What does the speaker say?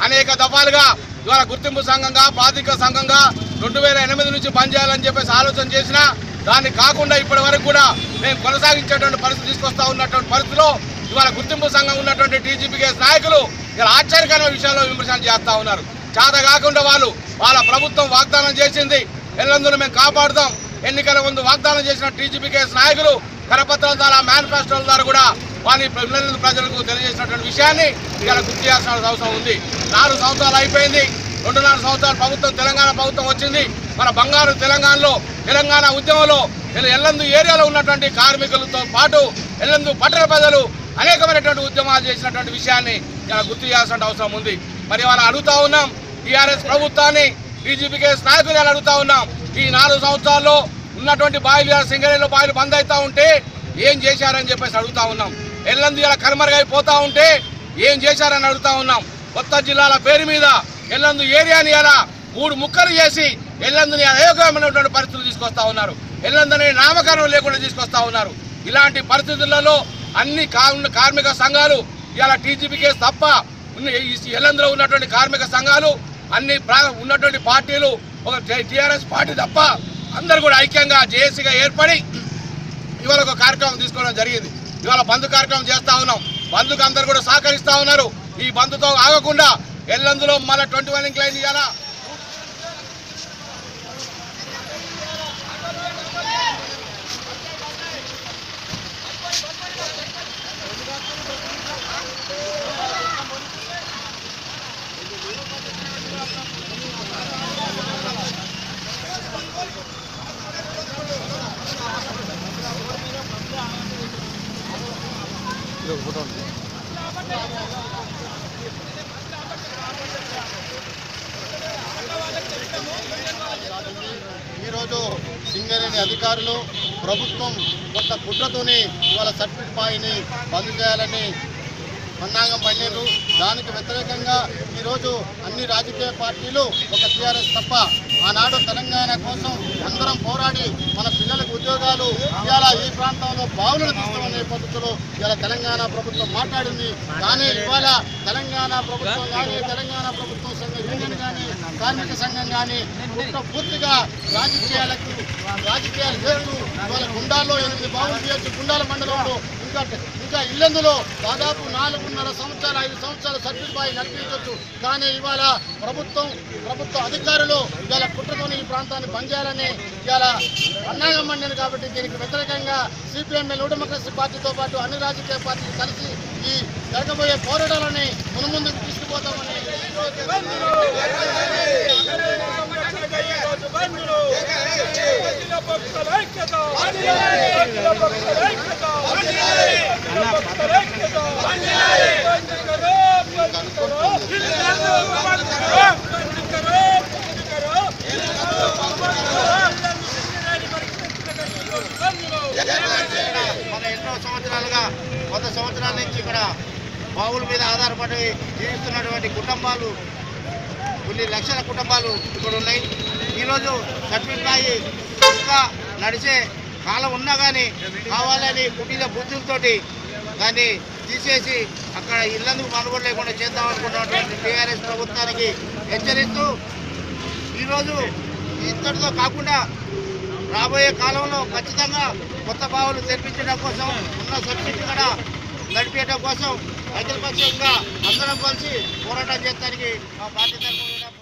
అనేక దఫాలుగా ఇవాళ గుర్తింపు సంఘంగా ప్రాతినిధ్య సంఘంగా 2008 నుంచి పనిచేయాలని చెప్పేసి ఆలోచన చేసినా దాన్ని కాకుండా ఇప్పటి వరకు కూడా మేము కొనసాగించేటువంటి పరిస్థితి తీసుకొస్తా ఉన్నటువంటి పరిస్థితిలో ఇవాళ గుర్తింపు సంఘం ఉన్నటువంటి టీజీపీకేఎస్ నాయకులు ఇలా ఆశ్చర్యకరమైన విషయాల్లో విమర్శలు చేస్తూ ఉన్నారు. చేత కాకుండా వాళ్ళ ప్రభుత్వం వాగ్దానం చేసింది ఎల్లందులో మేము కాపాడుతాం, ఎన్నికల ముందు వాగ్దానం చేసిన టీజీపీకేఎస్ నాయకులు కరపత్రాల ద్వారా మేనిఫెస్టోల ద్వారా కూడా వారి ప్రజలకు తెలియజేసినటువంటి విషయాన్ని ఇలా గుర్తు చేయాల్సిన అవసరం ఉంది. 4 సంవత్సరాలు అయిపోయింది. 2.5 సంవత్సరాల ప్రభుత్వం తెలంగాణ ప్రభుత్వం వచ్చింది. మన బంగారు తెలంగాణలో తెలంగాణ ఉద్యమంలో ఎల్లందు ఏరియాలో ఉన్నటువంటి కార్మికులతో పాటు ఎల్లందు పట్టణ ప్రజలు అనేకమైనటువంటి ఉద్యమాలు చేసినటువంటి విషయాన్ని ఇలా గుర్తు చేయాల్సిన అవసరం ఉంది. మరి వాళ్ళ అడుగుతా ఉన్నాం, టీఆర్ఎస్ ప్రభుత్వాన్ని టీజీపీకేఎస్ నాయకులు అడుగుతా ఉన్నాం, ఈ 4 సంవత్సరాల్లో ఉన్నటువంటి బాయిలు సింగరేణిలో బాయిలు బంద్ అవుతా ఉంటే ఏం చేశారని చెప్పేసి అడుగుతా ఉన్నాం. ఎల్లందు ఇలా కనుమరుగైపోతా ఉంటే ఏం చేశారని అడుగుతా ఉన్నాం. కొత్త జిల్లాల పేరు మీద ఎల్లందు ఏరియాని ఇలా 3 ముక్కలు చేసి ఎల్లందుని అనేకమైనటువంటి పరిస్థితులు తీసుకొస్తా ఉన్నారు. ఎల్లందుని నామకరణం లేకుండా తీసుకొస్తా ఉన్నారు. ఇలాంటి పరిస్థితులలో అన్ని కార్మిక సంఘాలు ఇలా టీజీపీకేఎస్ తప్ప ఎల్లందులో ఉన్నటువంటి కార్మిక సంఘాలు అన్ని ఉన్నటువంటి పార్టీలు ఒక టీఆర్ఎస్ పార్టీ తప్ప అందరూ కూడా ఐక్యంగా జేఏసీగా ఏర్పడి ఇవాళ ఒక కార్యక్రమం తీసుకోవడం జరిగింది. ఇవాళ బంద్ కార్యక్రమం చేస్తా ఉన్నాం. బంద్కు అందరూ కూడా సహకరిస్తా ఉన్నారు. ఈ బంద్తో ఆగకుండా ఎల్లందులో మళ్ళీ 21 ఇంక్లైన్ ఇవ్వాలా. ఈరోజు సింగరేణి అధికారులు ప్రభుత్వం కొత్త కుట్రతోని ఇవాళ సర్టిఫికెట్ బాయిని బంద్ చేయాలని పన్నాగం పడినారు. దానికి వ్యతిరేకంగా ఈరోజు అన్ని రాజకీయ పార్టీలు ఒక టీఆర్ఎస్ తప్ప ఆనాడు తెలంగాణ కోసం అందరం పోరాడి మన పిల్లలకు ఉద్యోగాలు ఇవాళ ఈ ప్రాంతంలో బావులను తీసుకోవాలనే పద్ధతిలో ఇవాళ తెలంగాణ ప్రభుత్వం మాట్లాడింది. కానీ ఇవాళ తెలంగాణ ప్రభుత్వం కానీ తెలంగాణ ప్రభుత్వం సంఘం యూనియన్ కానీ కార్మిక సంఘం కానీ పూర్తిగా రాజకీయాలు చేస్తూ ఇవాళ గుండాల్లో 8 బావులు చేయొచ్చు. గుండాల మండలంలో ఇంకా ఇల్లందులో దాదాపు 4.5 సంవత్సరాలు 5 సంవత్సరాలు సర్టిఫికెట్ బాయి నడిపించవచ్చు. కానీ ఇవాళ ప్రభుత్వ అధికారులు ఇవాళ కుట్రతోని ఈ ప్రాంతాన్ని బంద్ చేయాలని ఇవాళ పన్నాగం మండినారు. కాబట్టి దీనికి వ్యతిరేకంగా సిపిఎం న్యూ డెమోక్రసీ పార్టీతో పాటు అన్ని రాజకీయ పార్టీలు కలిసి ఈ జరగబోయే పోరాటాలని మునుముందుకు తీసుకుపోతామని మన ఎన్నో సంవత్సరాలుగా 100 సంవత్సరాల నుంచి ఇక్కడ బావుల మీద ఆధారపడి జీవిస్తున్నటువంటి కుటుంబాలు కొన్ని లక్షల కుటుంబాలు ఇక్కడ ఉన్నాయి. ఈరోజు సర్టిఫికెట్ బాయి ఇంకా నడిచే కాలం ఉన్నా కానీ కావాలని కుటీల బుద్ధులతోటి దాన్ని తీసేసి అక్కడ ఇల్లందుకు మనుగోలు లేకుండా చేద్దామనుకున్నటువంటి టీఆర్ఎస్ ప్రభుత్వానికి హెచ్చరిస్తూ ఈరోజు ఇంతటితో కాకుండా రాబోయే కాలంలో ఖచ్చితంగా కొత్త బావులు తెరిపించడం కోసం ఉన్న సబ్సిడీ కూడా నడిపేయడం కోసం అఖిలపక్షంగా అందరం కలిసి పోరాటం చేయడానికి మా పార్టీ తరఫున